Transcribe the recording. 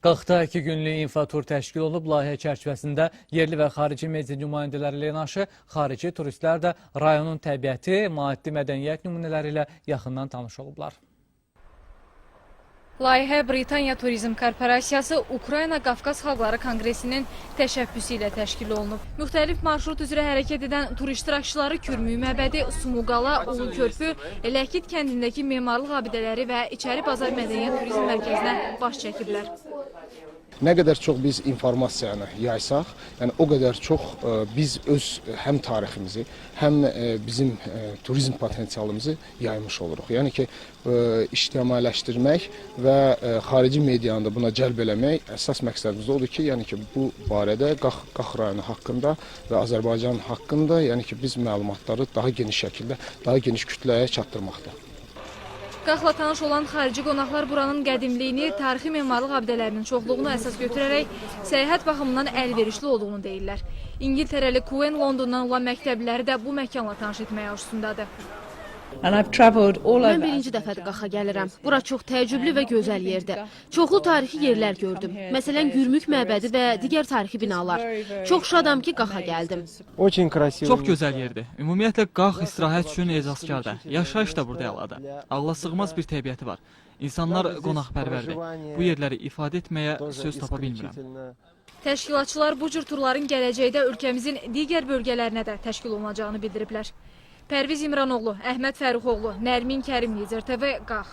Qaxda 2 günlük infotur təşkil olub, layihə çərçivəsində yerli və xarici media nümayəndələri ilə yanaşı, xarici turistlər də rayonun təbiəti, maddi mədəniyyət nümunələri ilə yaxından tanış olublar. Layihə Britaniya Turizm Korporasiyası Ukrayna Qafqaz Xalqları Konqresinin təşəbbüsü ilə təşkil olunub. Müxtəlif marşrut üzrə hərəkət edən tur iştirakçıları Kürmüy məbədi, Sumuqala, Ulu Körpü, Ləkit kəndindəki memarlıq abidələri və İçəri Bazar Mədəniyyət Turizm Mərkəzinə baş çəkiblər. Nə qədər çox biz informasiyanı yaysaq, yəni o qədər çox biz öz həm tariximizi, həm bizim turizm potensialımızı yaymış oluruq. Yəni ki, ictimailəşdirmək və xarici medianı da buna cəlb eləmək əsas məqsədimiz odur ki, yəni ki, bu barədə Qax rayonu haqqında və Azərbaycan haqqında, yəni ki, biz məlumatları daha geniş şəkildə, daha geniş kütləyə çatdırmaqda. Qaxla tanış olan xarici qonaqlar buranın qədimliyini, tarixi memarlıq abidələrinin çoxluğunu əsas götürərək səyahət baxımından əlverişli olduğunu deyirlər. İngiltərəli Quen Londondan olan məktəbliləri də bu məkanla tanış etmək arzusundadır. Mən birinci dəfədir Qaxa gəlirəm. Bura çox təəccüblü və gözəl yerdir. Çoxlu tarixi yerlər gördüm. Məsələn, Gürmük məbədi və digər tarixi binalar. Çox şadam ki, Qaxa gəldim. Çox gözəl yerdir. Ümumiyyətlə, Qax istirahət üçün ecazkardır. Yaşayış da burada əladır. Ağla sığmaz bir təbiəti var. İnsanlar qonaqpərvərdir. Bu yerləri ifadə etməyə söz tapa bilmirəm. Təşkilatçılar bu cür turların gələcəkdə ölkəmizin digər bölgələrinə də təşkil olunacağını bildiriblər. Pərviz İmranoğlu, Əhməd Fəruxoğlu, Nərmin Kərim, Nizər TV, Qax.